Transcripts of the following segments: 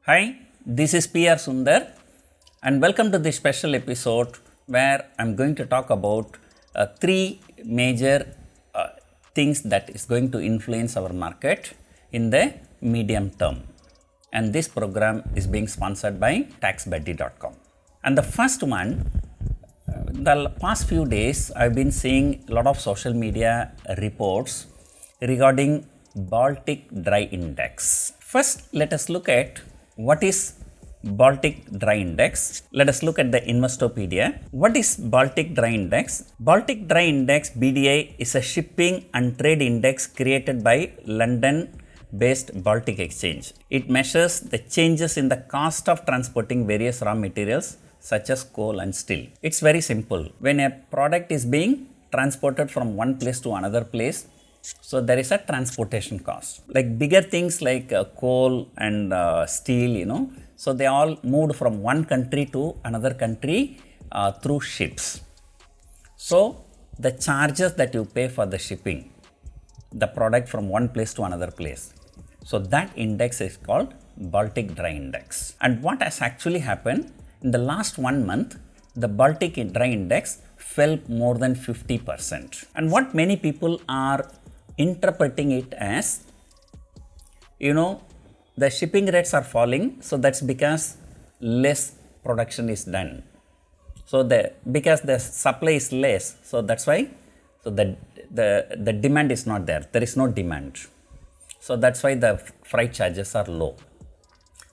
Hi, this is PR Sundar and welcome to this special episode where I'm going to talk about three major things that is going to influence our market in the medium term. And this program is being sponsored by taxbuddy.com. And the first one, the past few days I've been seeing a lot of social media reports regarding Baltic Dry Index. First, let us look at what is Baltic Dry Index. Let us look at the Investopedia. What is Baltic Dry Index? Baltic Dry Index BDI is a shipping and trade index created by London-based Baltic Exchange. It measures the changes in the cost of transporting various raw materials such as coal and steel. It's very simple. When a product is being transported from one place to another place, so there is a transportation cost. Like bigger things like coal and steel, so they all moved from one country to another country through ships. So the charges that you pay for the shipping, the product from one place to another place. So that index is called Baltic Dry Index. And what has actually happened in the last 1 month, the Baltic Dry Index fell more than 50%. And what many people are interpreting it as, the shipping rates are falling, so that's because less production is done. So because the supply is less, so that's why the demand is not there. There is no demand. So that's why the freight charges are low.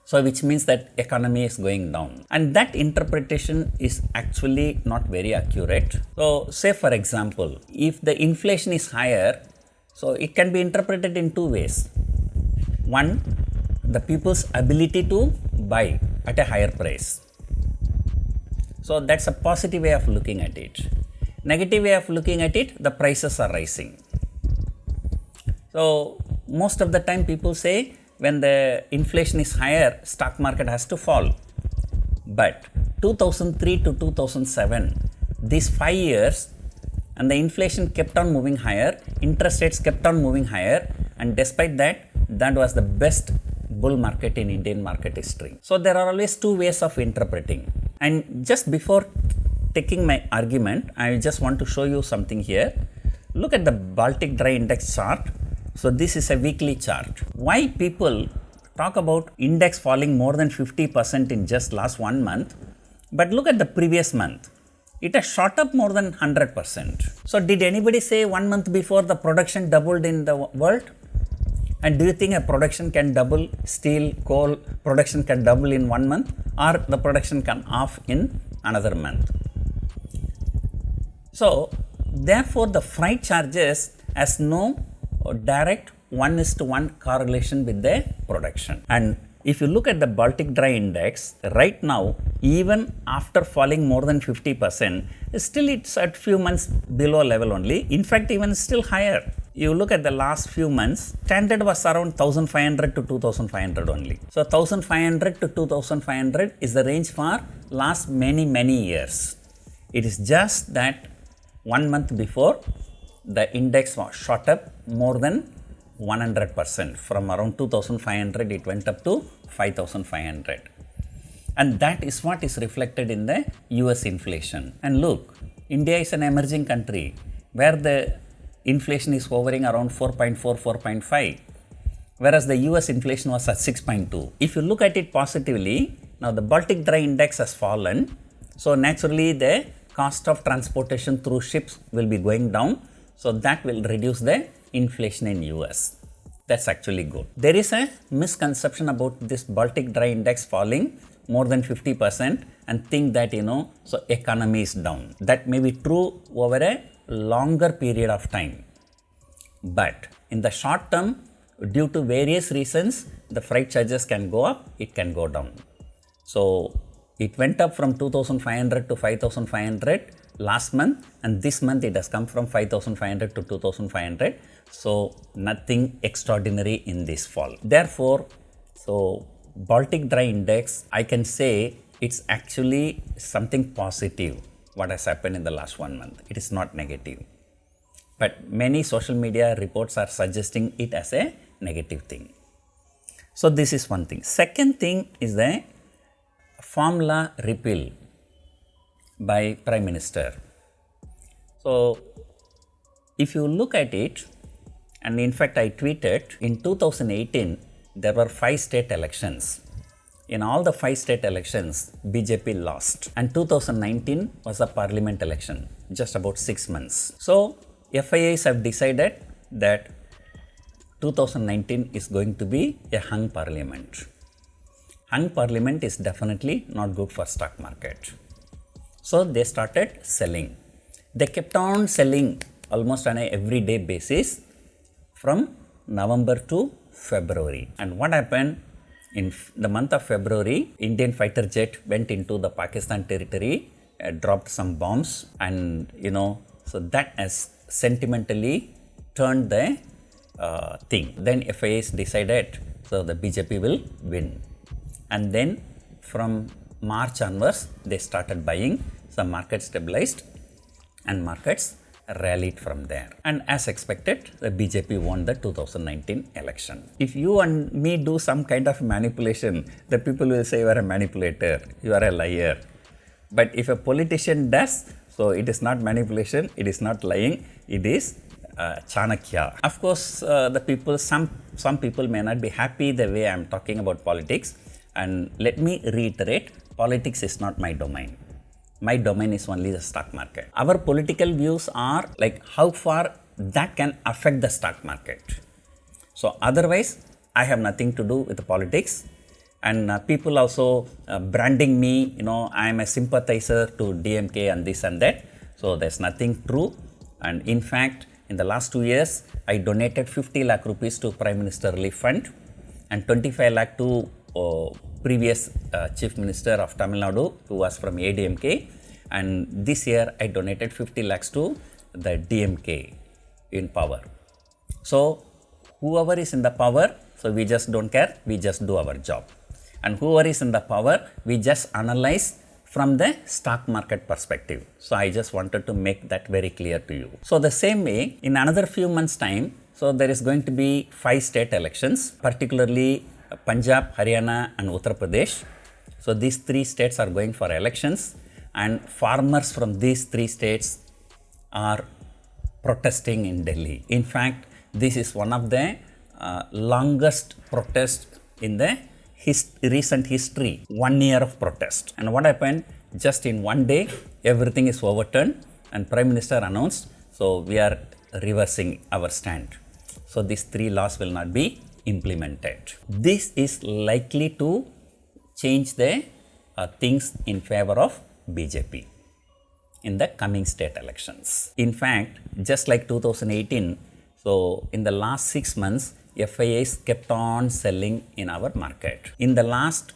So which means that economy is going down. And that interpretation is actually not very accurate. So say for example, if the inflation is higher, so it can be interpreted in two ways. One, the people's ability to buy at a higher price. So that's a positive way of looking at it. Negative way of looking at it, the prices are rising. So most of the time people say when the inflation is higher, stock market has to fall. But 2003 to 2007, these 5 years, and the inflation kept on moving higher, interest rates kept on moving higher, and despite that, that was the best bull market in Indian market history. So there are always two ways of interpreting. And just before taking my argument, I just want to show you something here. Look at the Baltic Dry Index chart. So this is a weekly chart. Why people talk about index falling more than 50% in just last 1 month, but look at the previous month. It has shot up more than 100%. So did anybody say 1 month before the production doubled in the world? And do you think a production can double, steel, coal production can double in 1 month, or the production can off in another month? So therefore the freight charges has no direct 1:1 correlation with the production. And if you look at the Baltic Dry Index, right now, even after falling more than 50%, still it's at few months below level only. In fact, even still higher. You look at the last few months, standard was around 1500 to 2500 only. So 1500 to 2500 is the range for last many years. It is just that 1 month before, the index was shot up more than 100%. From around 2500 it went up to 5500, and that is what is reflected in the US inflation. And look, India is an emerging country where the inflation is hovering around 4.4, 4.5, whereas the US inflation was at 6.2. If you look at it positively, now the Baltic Dry Index has fallen, so naturally the cost of transportation through ships will be going down, so that will reduce the inflation in US. That's actually good. There is a misconception about this Baltic Dry Index falling more than 50% and think that, so economy is down. That may be true over a longer period of time. But in the short term, due to various reasons, the freight charges can go up, it can go down. So it went up from 2500 to 5500 last month, and this month it has come from 5500 to 2500. So nothing extraordinary in this fall. Therefore, so Baltic Dry Index, I can say it's actually something positive what has happened in the last 1 month. It is not negative. But many social media reports are suggesting it as a negative thing. So this is one thing. Second thing is the formula repeal by Prime Minister. So if you look at it, and in fact I tweeted, in 2018 there were 5 state elections. In all the 5 state elections, BJP lost, and 2019 was a parliament election, just about 6 months. So FIAs have decided that 2019 is going to be a hung parliament. Hung parliament is definitely not good for stock market. So they started selling. They kept on selling almost on a everyday basis from November to February. And what happened? In the month of February, Indian fighter jet went into the Pakistan territory, dropped some bombs, and so that has sentimentally turned the thing. Then FIAs decided, so the BJP will win. And then from March onwards, they started buying, some markets stabilized and markets rallied from there. And as expected, the BJP won the 2019 election. If you and me do some kind of manipulation, the people will say you are a manipulator, you are a liar. But if a politician does, so it is not manipulation, it is not lying, it is Chanakya. Of course, the people, some people may not be happy the way I am talking about politics. And let me reiterate, politics is not my domain. My domain is only the stock market. Our political views are like how far that can affect the stock market. So otherwise, I have nothing to do with the politics. And people also branding me, I am a sympathizer to DMK and this and that. So there's nothing true. And in fact, in the last 2 years, I donated 50 lakh rupees to Prime Minister Relief Fund and 25 lakh to previous Chief Minister of Tamil Nadu, who was from ADMK, and this year I donated 50 lakhs to the DMK in power. So whoever is in the power, so we just don't care, we just do our job. And whoever is in the power, we just analyze from the stock market perspective. So I just wanted to make that very clear to you. So the same way, in another few months time, so there is going to be 5 state elections, particularly Punjab, Haryana and Uttar Pradesh. So these 3 states are going for elections, and farmers from these 3 states are protesting in Delhi. In fact, this is one of the longest protests in the recent history, 1 year of protest. And what happened? Just in one day, everything is overturned and Prime Minister announced, so we are reversing our stand. So these 3 laws will not be implemented. This is likely to change the things in favor of BJP in the coming state elections. In fact, just like 2018, so in the last 6 months, FIAs kept on selling in our market. In the last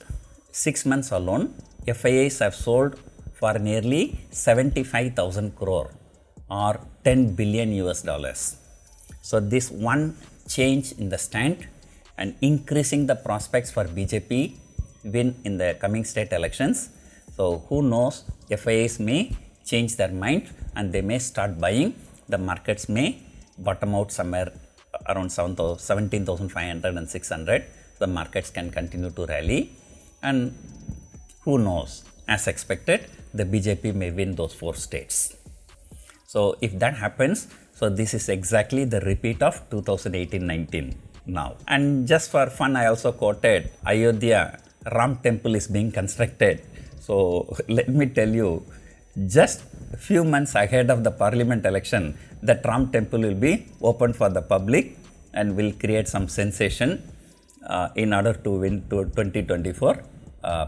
6 months alone, FIAs have sold for nearly 75,000 crore or 10 billion US dollars. So this one change in the stand and increasing the prospects for BJP win in the coming state elections. So who knows, FIAs may change their mind and they may start buying. The markets may bottom out somewhere around 17,500 and 600. The markets can continue to rally, and who knows, as expected, the BJP may win those 4 states. So if that happens, so this is exactly the repeat of 2018-19 now. And just for fun, I also quoted Ayodhya, Ram temple is being constructed. So let me tell you, just a few months ahead of the parliament election, the Ram temple will be opened for the public and will create some sensation in order to win to 2024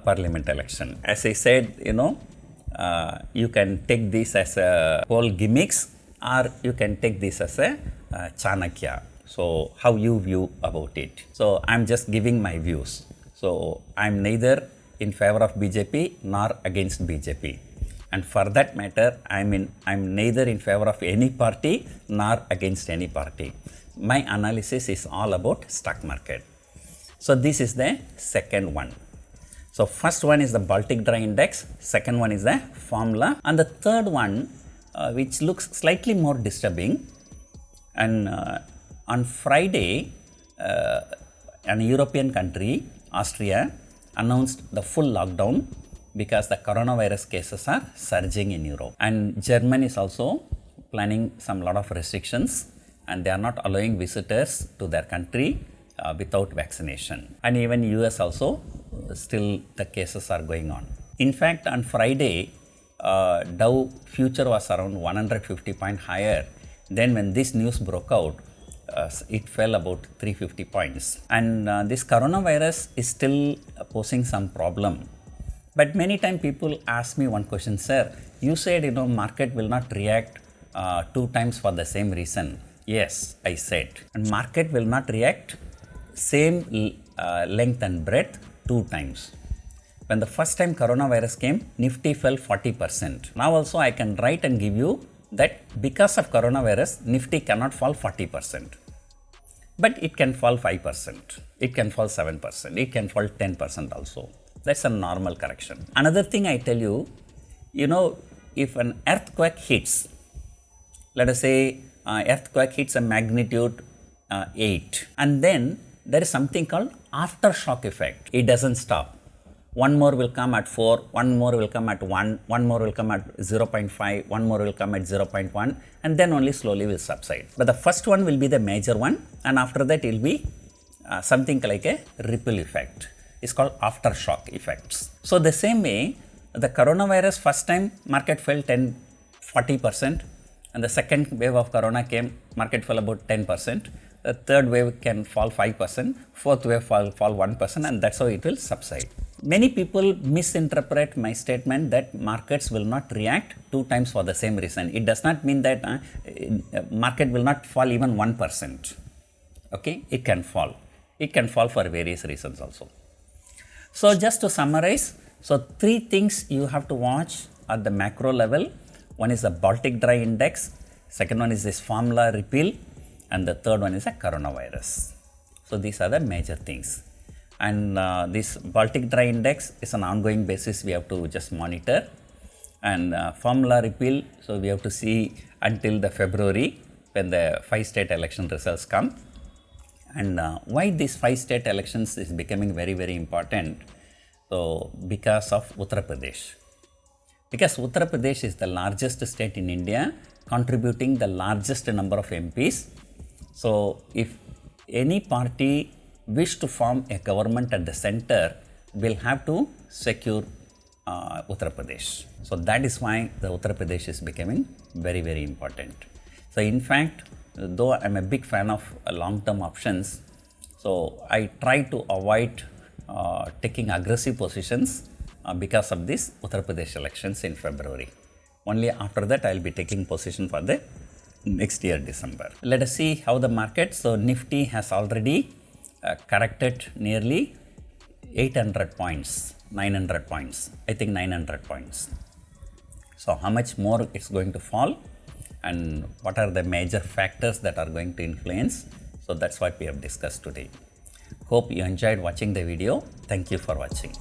parliament election. As I said, you can take this as a whole gimmicks, or you can take this as a Chanakya. So how you view about it. So I'm just giving my views. So I'm neither in favor of BJP nor against BJP. And for that matter, I'm neither in favor of any party nor against any party. My analysis is all about stock market. So this is the second one. So first one is the Baltic Dry Index, second one is the formula, and the third one which looks slightly more disturbing. And on Friday, an European country, Austria, announced the full lockdown because the coronavirus cases are surging in Europe. And Germany is also planning some lot of restrictions, and they are not allowing visitors to their country without vaccination. And even US also, still the cases are going on. In fact, on Friday, Dow future was around 150 points higher. Then when this news broke out, it fell about 350 points. And this coronavirus is still posing some problem. But many times people ask me one question, sir, you said market will not react 2 times for the same reason. Yes, I said. And market will not react same length and breadth 2 times. When the first time coronavirus came, Nifty fell 40%. Now also I can write and give you that because of coronavirus, Nifty cannot fall 40%. But it can fall 5%, it can fall 7%, it can fall 10% also. That's a normal correction. Another thing I tell you, if an earthquake hits, let us say earthquake hits a magnitude 8, and then there is something called aftershock effect. It doesn't stop. One more will come at 4, one more will come at 1, one more will come at 0.5, one more will come at 0.1, and then only slowly will subside. But the first one will be the major one, and after that it will be something like a ripple effect. It's called aftershock effects. So the same way, the coronavirus first time market fell 40%, and the second wave of corona came, market fell about 10%. The third wave can fall 5%, fourth wave fall 1%, and that's how it will subside. Many people misinterpret my statement that markets will not react 2 times for the same reason. It does not mean that market will not fall even 1%. Okay, it can fall. It can fall for various reasons also. So just to summarize, so 3 things you have to watch at the macro level. One is the Baltic Dry Index, second one is this formula repeal, and the third one is a coronavirus. So these are the major things. And this Baltic Dry Index is an ongoing basis, we have to just monitor. And formula repeal, so we have to see until the February when the 5 state election results come. And why these 5 state elections is becoming very, very important? So because of Uttar Pradesh. Because Uttar Pradesh is the largest state in India, contributing the largest number of MPs. So if any party wish to form a government at the center, will have to secure Uttar Pradesh. So that is why the Uttar Pradesh is becoming very, very important. So in fact, though I am a big fan of long-term options, so I try to avoid taking aggressive positions because of this Uttar Pradesh elections in February. Only after that I will be taking position for the next year December. Let us see how the market. So Nifty has already corrected nearly 800 points, 900 points, I think 900 points. So how much more it's going to fall and what are the major factors that are going to influence? So that's what we have discussed today. Hope you enjoyed watching the video. Thank you for watching.